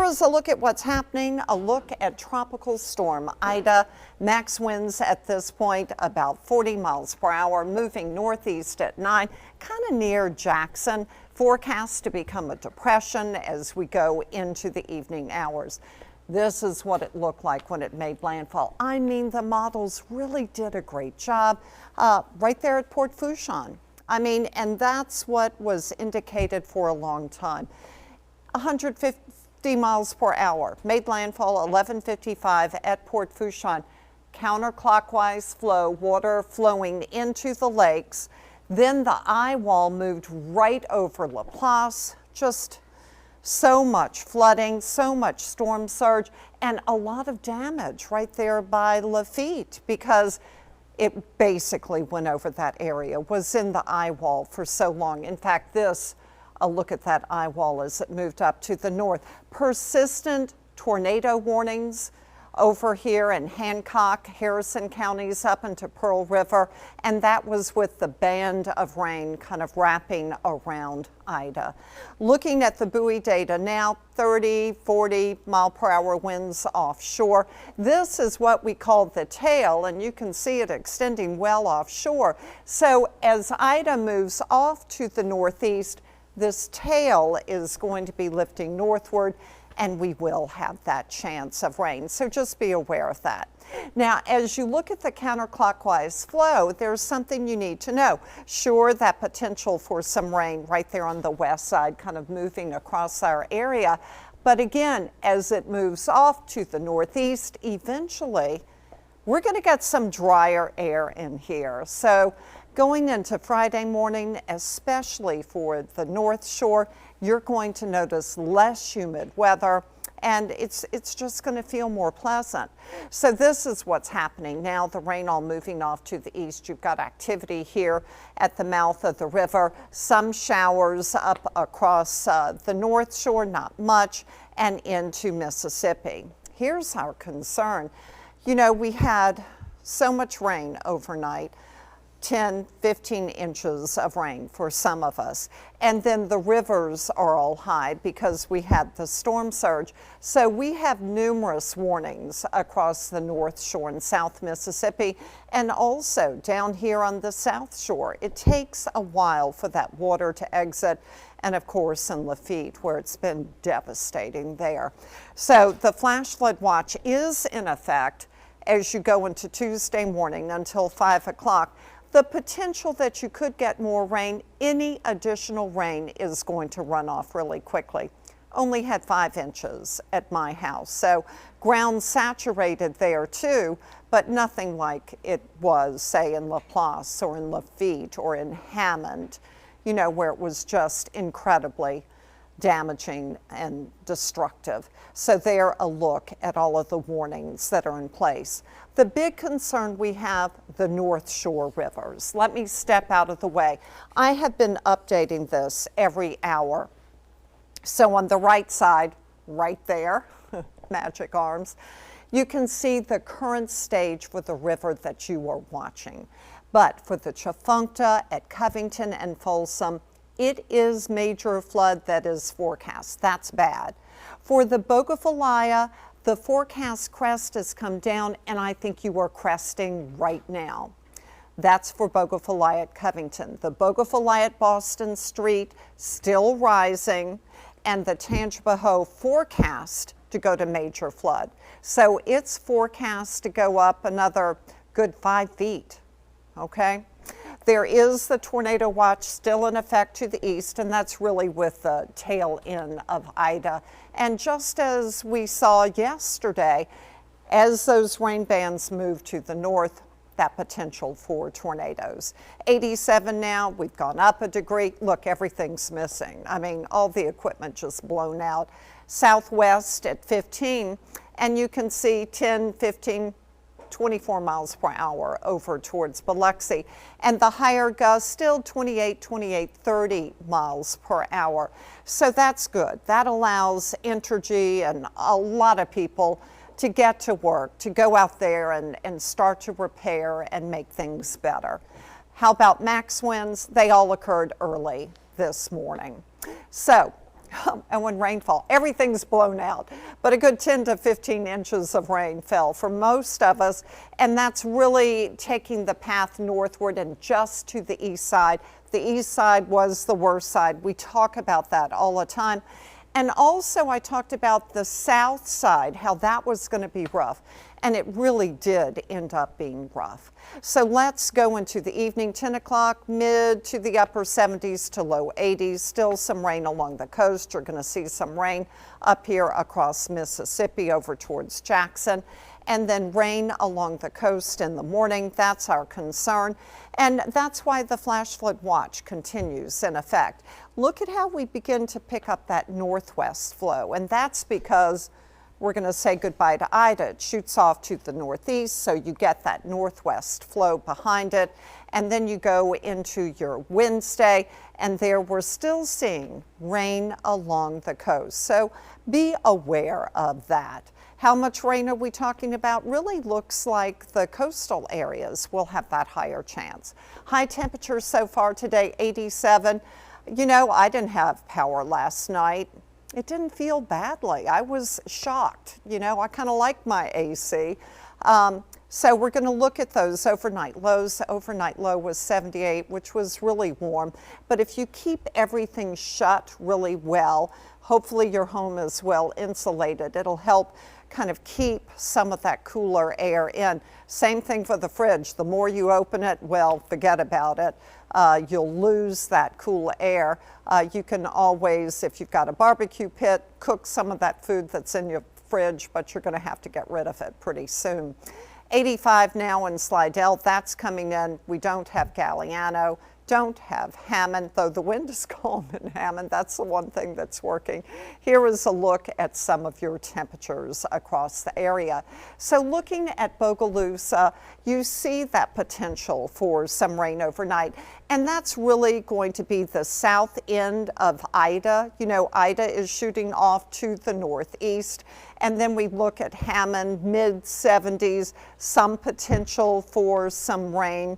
is a look at what's happening, a look at Tropical Storm Ida. Max winds at this point about 40 miles per hour, moving northeast at 9, kind of near Jackson. Forecast to become a depression as we go into the evening hours. This is what it looked like when it made landfall. I mean, the models really did a great job right there at Port Fourchon. I mean, and that's what was indicated for a long time. 150 miles per hour, made landfall 11:55 at Port Fourchon. Counterclockwise flow, water flowing into the lakes. Then the eye wall moved right over Laplace. Just so much flooding, so much storm surge, and a lot of damage right there by Lafitte because it basically went over that area, was in the eye wall for so long. In fact, a look at that eye wall as it moved up to the north. Persistent tornado warnings over here in Hancock, Harrison counties up into Pearl River, and that was with the band of rain kind of wrapping around Ida. Looking at the buoy data now, 30, 40 mile per hour winds offshore. This is what we call the tail, and you can see it extending well offshore. So as Ida moves off to the northeast, this tail is going to be lifting northward, and we will have that chance of rain. So just be aware of that. Now, as you look at the counterclockwise flow, there's something you need to know. Sure, that potential for some rain right there on the west side, kind of moving across our area. But again, as it moves off to the northeast, eventually, we're going to get some drier air in here. So going into Friday morning, especially for the North Shore, you're going to notice less humid weather, and it's just going to feel more pleasant. So this is what's happening now. The rain all moving off to the east. You've got activity here at the mouth of the river. Some showers up across the North Shore, not much, and into Mississippi. Here's our concern. You know, we had so much rain overnight. 10, 15 inches of rain for some of us. And then the rivers are all high because we had the storm surge. So we have numerous warnings across the North Shore and South Mississippi, and also down here on the South Shore. It takes a while for that water to exit, and of course in Lafitte, where it's been devastating there. So the flash flood watch is in effect as you go into Tuesday morning until 5 o'clock. The potential that you could get more rain, any additional rain is going to run off really quickly. Only had 5 inches at my house, so ground saturated there too, but nothing like it was, say, in Laplace or in Lafitte or in Hammond, you know, where it was just incredibly damaging and destructive. So there a look at all of the warnings that are in place. The big concern we have, the North Shore rivers. Let me step out of the way. I have been updating this every hour. So on the right side, right there, magic arms, you can see the current stage for the river that you are watching. But for the Tchefuncte at Covington and Folsom, it is major flood that is forecast. That's bad. For the Bogafilaya, the forecast crest has come down, and I think you are cresting right now. That's for Bogafilaya at Covington. The Bogafilaya at Boston Street still rising, and the Tangipahoa forecast to go to major flood. So it's forecast to go up another good 5 feet, okay? There is the tornado watch still in effect to the east, and that's really with the tail end of Ida. And just as we saw yesterday, as those rain bands move to the north, that potential for tornadoes. 87 now, we've gone up a degree. Look, everything's missing. I mean, all the equipment just blown out. Southwest at 15, and you can see 10, 15, 24 miles per hour over towards Biloxi, and the higher gusts still 28, 30 miles per hour. So that's good. That allows Entergy and a lot of people to get to work, to go out there and start to repair and make things better. How about max winds? They all occurred early this morning. So And when rainfall, everything's blown out, but a good 10 to 15 inches of rain fell for most of us, and that's really taking the path northward and just to the east side. The east side was the worst side. We talk about that all the time. And also I talked about the south side, how that was going to be rough. And it really did end up being rough. So let's go into the evening, 10 o'clock, mid to the upper 70s to low 80s. Still some rain along the coast. You're going to see some rain up here across Mississippi over towards Jackson. And then rain along the coast in the morning. That's our concern. And that's why the flash flood watch continues in effect. Look at how we begin to pick up that northwest flow. And that's because we're going to say goodbye to Ida. It shoots off to the northeast, so you get that northwest flow behind it. And then you go into your Wednesday, and there we're still seeing rain along the coast. So be aware of that. How much rain are we talking about? Really looks like the coastal areas will have that higher chance. High temperatures so far today, 87. You know, I didn't have power last night. It didn't feel badly. I was shocked. You know, I kind of like my AC. So we're going to look at those overnight lows. The overnight low was 78, which was really warm. But if you keep everything shut really well, hopefully your home is well insulated. It'll help kind of keep some of that cooler air in. Same thing for the fridge. The more you open it, well, forget about it. You'll lose that cool air. You can always, if you've got a barbecue pit, cook some of that food that's in your fridge, but you're going to have to get rid of it pretty soon. 85 now in Slidell. That's coming in. We don't have Galliano. Don't have Hammond, though the wind is calm in Hammond. That's the one thing that's working. Here is a look at some of your temperatures across the area. So looking at Bogalusa, you see that potential for some rain overnight, and that's really going to be the south end of Ida. You know, Ida is shooting off to the northeast, and then we look at Hammond, mid 70s, some potential for some rain.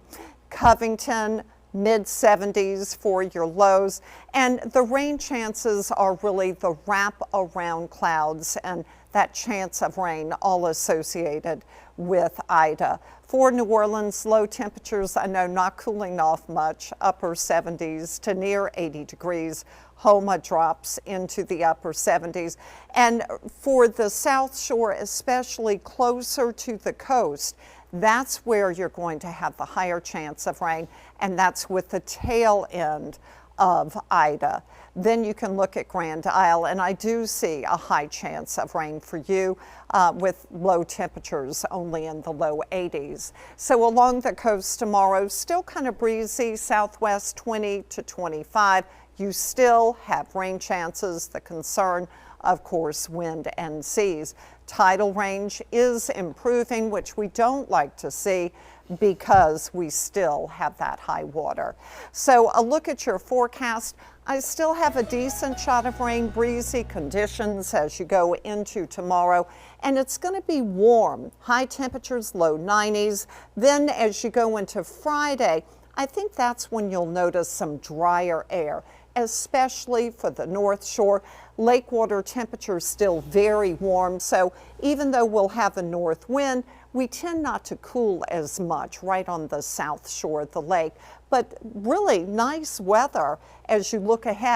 Covington, mid 70s for your lows, and the rain chances are really the wrap around clouds and that chance of rain all associated with Ida. For New Orleans, low temperatures, I know not cooling off much, upper 70s to near 80 degrees. Homa drops into the upper 70s. And for the South Shore, especially closer to the coast, that's where you're going to have the higher chance of rain, and that's with the tail end of Ida. Then you can look at Grand Isle, and I do see a high chance of rain for you with low temperatures only in the low 80s. So along the coast tomorrow, still kind of breezy, southwest 20 to 25. You still have rain chances. The concern, of course, wind and seas. Tidal range is improving, which we don't like to see because we still have that high water. So a look at your forecast. I still have a decent shot of rain, breezy conditions as you go into tomorrow, and it's going to be warm, high temperatures, low 90s. Then as you go into Friday, I think that's when you'll notice some drier air, especially for the North Shore. Lake water temperatures still very warm, so even though we'll have a north wind, we tend not to cool as much right on the South Shore of the lake. But really nice weather as you look ahead.